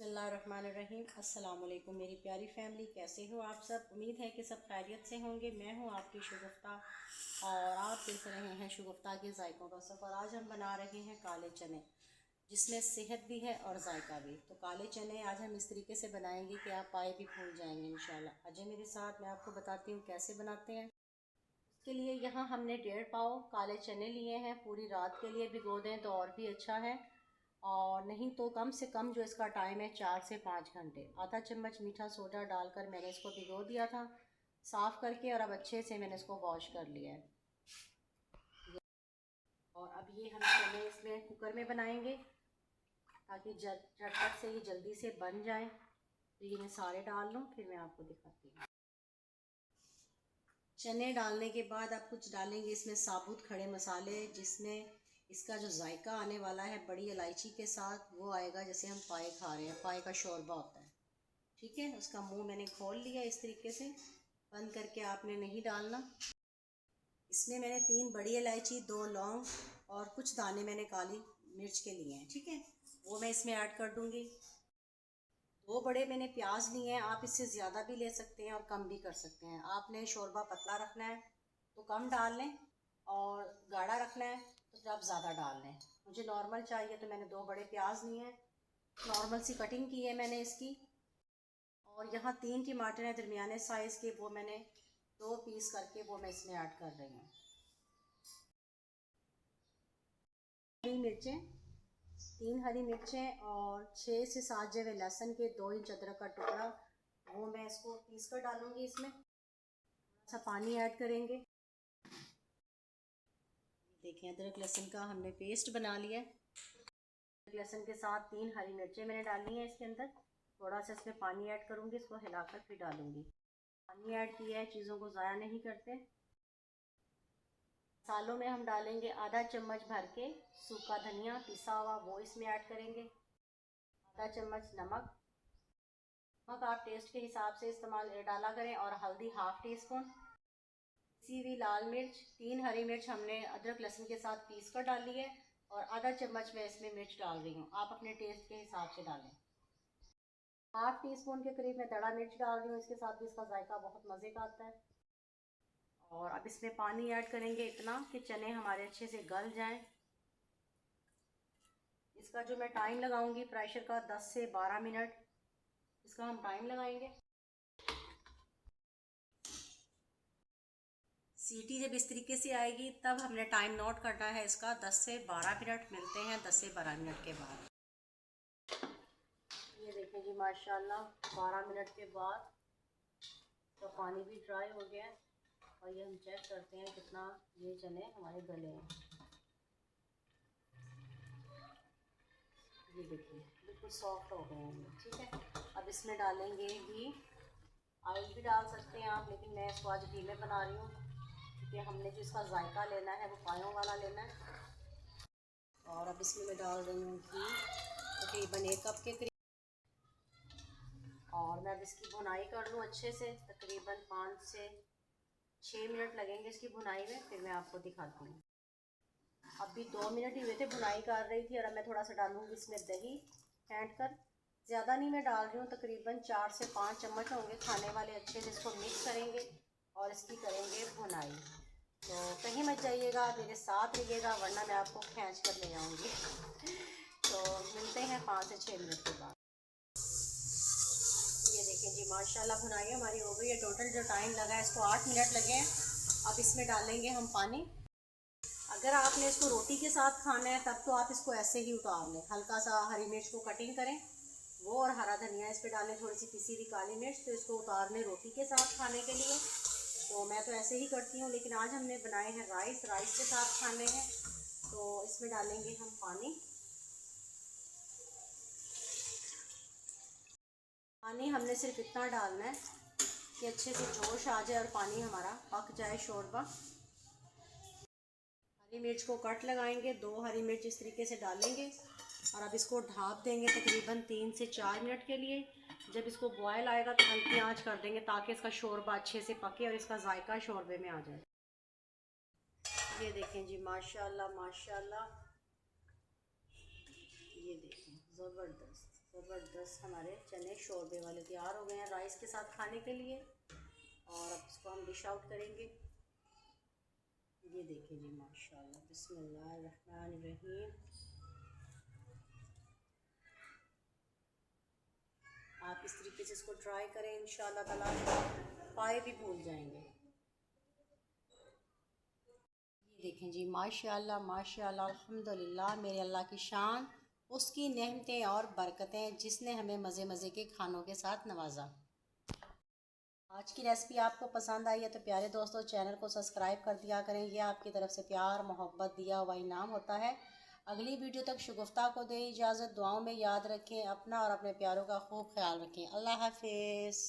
बिस्मिल्लाहिर्रहमानिर्रहीम। अस्सलाम वालेकुम मेरी प्यारी फैमिली, कैसे हो आप सब। उम्मीद है कि सब खैरियत से होंगे। मैं हूँ आपकी शगुफ्ता और आप देख रहे हैं शगुफ्ता के जायकों का सफ़र। आज हम बना रहे हैं काले चने, जिसमें सेहत भी है और जायका भी। तो काले चने आज हम इस तरीके से बनाएंगे कि आप पाए भी भूल जाएंगे इंशाल्लाह। अजय मेरे साथ, मैं आपको बताती हूँ कैसे बनाते हैं। उसके लिए यहाँ हमने 1.5 पाव काले चने लिए हैं। पूरी रात के लिए भिगो दें तो और भी अच्छा है, और नहीं तो कम से कम जो इसका टाइम है 4 से 5 घंटे। आधा चम्मच मीठा सोडा डालकर मैंने इसको भिगो दिया था साफ़ करके, और अब अच्छे से मैंने इसको वॉश कर लिया है। और अब ये हम चने इसमें कुकर में बनाएंगे ताकि झटपट से ये जल्दी से बन जाए। तो ये मैं सारे डाल लूँ, फिर मैं आपको दिखाती हूँ। चने डालने के बाद आप कुछ डालेंगे इसमें साबुत खड़े मसाले, जिसमें इसका जो जायका आने वाला है बड़ी इलायची के साथ, वो आएगा जैसे हम पाए खा रहे हैं, पाए का शोरबा होता है। ठीक है, उसका मुंह मैंने खोल लिया इस तरीके से, बंद करके आपने नहीं डालना। इसमें मैंने 3 बड़ी इलायची, 2 लौंग और कुछ दाने मैंने काली मिर्च के लिए हैं। ठीक है, वो मैं इसमें ऐड कर दूँगी। 2 बड़े मैंने प्याज लिए हैं, आप इससे ज़्यादा भी ले सकते हैं और कम भी कर सकते हैं। आपने शोरबा पतला रखना है तो कम डाल लें, और गाढ़ा रखना है तो फिर आप ज़्यादा डाल लें। मुझे नॉर्मल चाहिए तो मैंने 2 बड़े प्याज लिए हैं, नॉर्मल सी कटिंग की है मैंने इसकी। और यहाँ 3 टमाटर हैं दरमियाने साइज़ के, वो मैंने 2 पीस करके वो मैं इसमें ऐड कर रही हूँ। हरी मिर्चें, 3 हरी मिर्चें और 6 से 7 जवे लहसुन के, 2 इंच अदरक का टुकड़ा, वो मैं इसको पीस कर डालूंगी इसमें। थोड़ा सा पानी ऐड करेंगे। देखिए अदरक लहसुन का हमने पेस्ट बना लिया है। अदरक लहसुन के साथ 3 हरी मिर्चें मैंने डाली हैं इसके अंदर। थोड़ा सा इसमें पानी ऐड करूँगी, इसको हिलाकर फिर डालूँगी। पानी ऐड किया है, चीज़ों को ज़ाया नहीं करते। मसालों में हम डालेंगे आधा चम्मच भर के सूखा धनिया पिसा हुआ, वो इसमें ऐड करेंगे। आधा चम्मच नमक, नमक आप टेस्ट के हिसाब से इस्तेमाल डाला करें। और हल्दी हाफ़ टी स्पून। पिसी हुई लाल मिर्च, 3 हरी मिर्च हमने अदरक लहसुन के साथ पीस कर डाली है, और आधा चम्मच मैं इसमें मिर्च डाल रही हूँ, आप अपने टेस्ट के हिसाब से डालें। हाफ़ टी स्पून के करीब मैं दड़ा मिर्च डाल रही हूँ, इसके साथ भी इसका जायका बहुत मज़े का आता है। और अब इसमें पानी ऐड करेंगे इतना कि चने हमारे अच्छे से गल जाएं। इसका जो मैं टाइम लगाऊंगी प्रेशर का 10 से 12 मिनट इसका हम टाइम लगाएंगे। सीटी जब इस तरीके से आएगी तब हमने टाइम नोट करना है इसका, 10 से 12 मिनट। मिलते हैं 10 से 12 मिनट के बाद। ये देखें जी माशाल्लाह 12 मिनट के बाद तो पानी भी ड्राई हो गया है, और ये हम चेक करते हैं कितना ये चने हमारे गले हैं। ये देखिए बिल्कुल सॉफ्ट हो गए हैं। ठीक है, अब इसमें डालेंगे घी। ऑयल भी डाल सकते हैं आप, लेकिन मैं इसको आज घी में बना रही हूँ क्योंकि हमने जो इसका जायका लेना है वो पायों वाला लेना है। और अब इसमें मैं डाल रही हूँ घी तकरीबन 1 कप के करीब। और मैं अब इसकी भुनाई कर लूँ अच्छे से, तकरीबन 5 से 6 मिनट लगेंगे इसकी भुनाई में, फिर मैं आपको दिखाती हूँ। अभी 2 मिनट ही हुए थे भुनाई कर रही थी, और अब मैं थोड़ा सा डालूँगी इसमें दही फेंट कर। ज़्यादा नहीं मैं डाल रही हूँ, तकरीबन 4 से 5 चम्मच होंगे खाने वाले। अच्छे से इसको मिक्स करेंगे और इसकी करेंगे भुनाई। तो कहीं मत जाइएगा, मेरे साथ रहिएगा, वरना मैं आपको खींच कर ले आऊँगी। तो मिलते हैं 5 से 6 मिनट के बाद। ये देखें जी माशाल्लाह भुनाई हमारी हो गई है। टोटल जो टाइम लगा है इसको 8 मिनट लगे हैं। अब इसमें डालेंगे हम पानी। अगर आपने इसको रोटी के साथ खाना है तब तो आप इसको ऐसे ही उतार लें। हल्का सा हरी मिर्च को कटिंग करें वो, और हरा धनिया इस पर डालें, थोड़ी सी पिसी हुई काली मिर्च, तो इसको उतार लें रोटी के साथ खाने के लिए। तो मैं तो ऐसे ही करती हूँ, लेकिन आज हमने बनाए हैं राइस के साथ खाने हैं। तो इसमें डालेंगे हम पानी। पानी हमने सिर्फ इतना डालना है कि अच्छे से जोश आ जाए और पानी हमारा पक जाए शोरबा। हरी मिर्च को कट लगाएंगे, 2 हरी मिर्च इस तरीके से डालेंगे, और अब इसको ढाँप देंगे तकरीबन 3 से 4 मिनट के लिए। जब इसको बॉयल आएगा तो हल्की आंच कर देंगे ताकि इसका शोरबा अच्छे से पके और इसका जायका शोरबे में आ जाए। ये देखें जी माशाल्लाह माशाल्लाह, ये देखें ज़बरदस्त। ज़बरदस्त हमारे चने शोरबे वाले तैयार हो गए हैं राइस के साथ खाने के लिए। और अब इसको हम डिश आउट करेंगे। ये देखिए जी माशाल्लाह, बिस्मिल्लाहिर्रहमानिर्रहीम। आप इस तरीके से इसको ट्राई करें, इंशाल्लाह ताला पाए भी भूल जाएंगे। ये देखें जी माशाल्लाह माशाल्लाह, अल्हम्दुलिल्लाह, मेरे अल्लाह की शान, उसकी नेमतें और बरकतें जिसने हमें मज़े मज़े के खानों के साथ नवाजा। आज की रेसिपी आपको पसंद आई है तो प्यारे दोस्तों चैनल को सब्सक्राइब कर दिया करें। यह आपकी तरफ से प्यार मोहब्बत दिया हुआ इनाम होता है। अगली वीडियो तक शगुफ्ता को दें इजाज़त, दुआओं में याद रखें अपना और अपने प्यारों का खूब ख्याल रखें। अल्लाह हाफिज़।